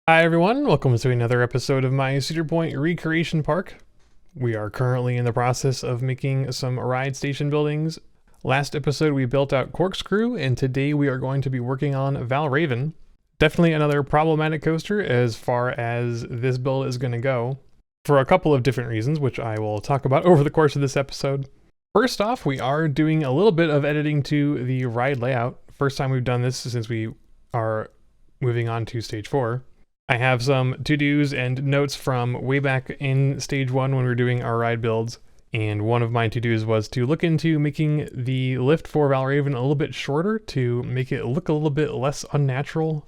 Hi everyone, welcome to another episode of my Cedar Point Recreation Park. We are currently in the process of making some ride station buildings. Last episode we built out Corkscrew, and today we are going to be working on Valravn. Definitely another problematic coaster as far as this build is going to go, for a couple of different reasons, which I will talk about over the course of this episode. First off, we are doing a little bit of editing to the ride layout. First time we've done this since we are moving on to stage 4. I have some to-dos and notes from way back in stage 1 when we were doing our ride builds, and one of my to-dos was to look into making the lift for Valravn a little bit shorter to make it look a little bit less unnatural.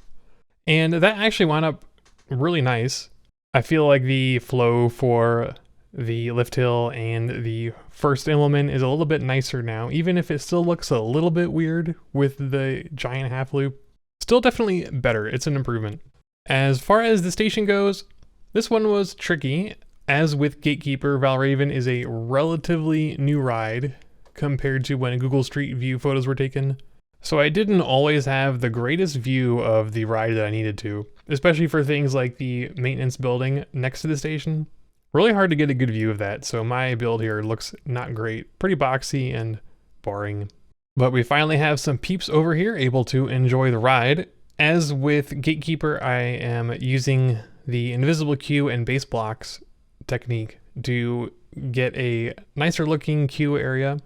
And that actually wound up really nice. I feel like the flow for the lift hill and the first implement is a little bit nicer now, even if it still looks a little bit weird with the giant half loop. Still definitely better, it's an improvement. As far as the station goes, this one was tricky. As with Gatekeeper, Valravn is a relatively new ride compared to when Google Street View photos were taken. So I didn't always have the greatest view of the ride that I needed to, especially for things like the maintenance building next to the station. Really hard to get a good view of that, so my build here looks not great, pretty boxy and boring. But we finally have some peeps over here able to enjoy the ride. As with Gatekeeper, I am using the invisible queue and base blocks technique to get a nicer looking queue area.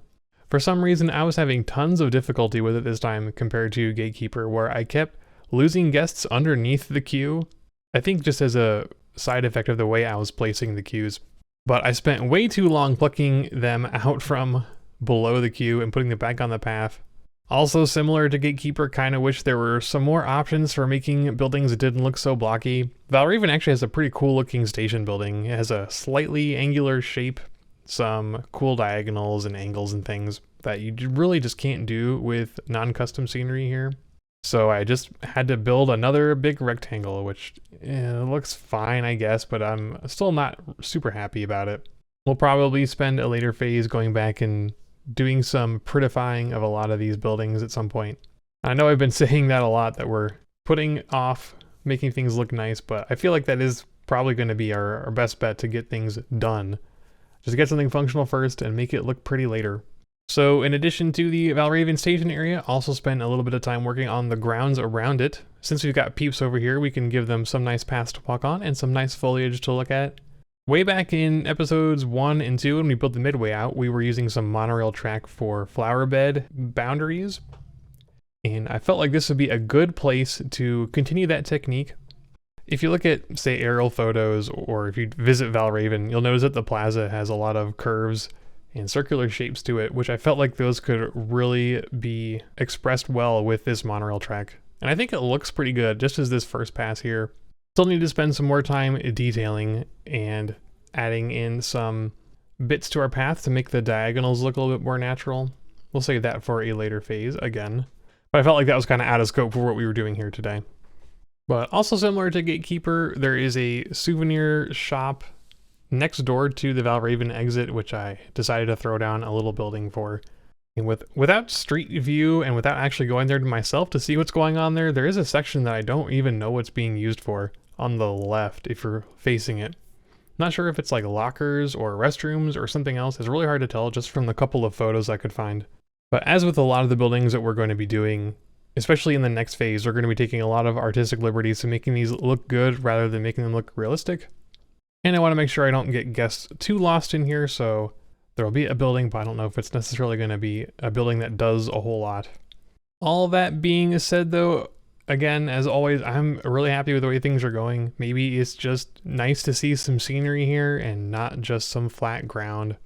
For some reason, I was having tons of difficulty with it this time compared to Gatekeeper, where I kept losing guests underneath the queue. I think just as a side effect of the way I was placing the queues. But I spent way too long plucking them out from below the queue and putting them back on the path. Also similar to Gatekeeper, kind of wish there were some more options for making buildings that didn't look so blocky. Valravn actually has a pretty cool looking station building. It has a slightly angular shape, some cool diagonals and angles and things that you really just can't do with non-custom scenery here. So I just had to build another big rectangle, which looks fine, I guess, but I'm still not super happy about it. We'll probably spend a later phase going back and doing some prettifying of a lot of these buildings at some point. I know I've been saying that a lot, that we're putting off making things look nice, but I feel like that is probably going to be our best bet to get things done. Just get something functional first and make it look pretty later. So in addition to the Valravn station area, also spent a little bit of time working on the grounds around it. Since we've got peeps over here, we can give them some nice paths to walk on and some nice foliage to look at. Way back in episodes 1 and 2, when we built the midway out, we were using some monorail track for flower bed boundaries. And I felt like this would be a good place to continue that technique. If you look at, say, aerial photos, or if you visit Valravn, you'll notice that the plaza has a lot of curves and circular shapes to it, which I felt like those could really be expressed well with this monorail track. And I think it looks pretty good, just as this first pass here. Still need to spend some more time detailing and adding in some bits to our path to make the diagonals look a little bit more natural. We'll save that for a later phase again. But I felt like that was kind of out of scope for what we were doing here today. But also similar to Gatekeeper, there is a souvenir shop next door to the Valravn exit, which I decided to throw down a little building for. And without street view and without actually going there to myself to see what's going on there, there is a section that I don't even know what's being used for on the left if you're facing it. Not sure if it's like lockers or restrooms or something else. It's really hard to tell just from the couple of photos I could find. But as with a lot of the buildings that we're going to be doing, especially in the next phase, we're going to be taking a lot of artistic liberties to making these look good rather than making them look realistic. And I want to make sure I don't get guests too lost in here, so there will be a building, but I don't know if it's necessarily going to be a building that does a whole lot. All that being said though, again, as always, I'm really happy with the way things are going. Maybe it's just nice to see some scenery here and not just some flat ground.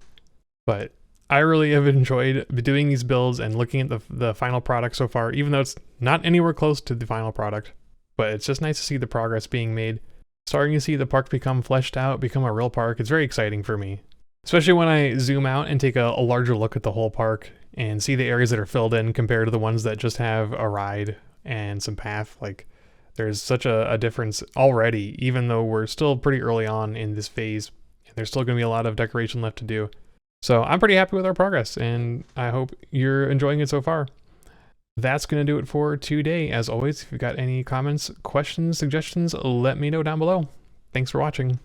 But I really have enjoyed doing these builds and looking at the final product so far, even though it's not anywhere close to the final product. But it's just nice to see the progress being made. Starting to see the park become fleshed out, become a real park. It's very exciting for me. Especially when I zoom out and take a larger look at the whole park and see the areas that are filled in compared to the ones that just have a ride and some path. Like, there's such a difference already, even though we're still pretty early on in this phase. And there's still going to be a lot of decoration left to do. So I'm pretty happy with our progress, and I hope you're enjoying it so far. That's going to do it for today. As always, if you've got any comments, questions, suggestions, let me know down below. Thanks for watching.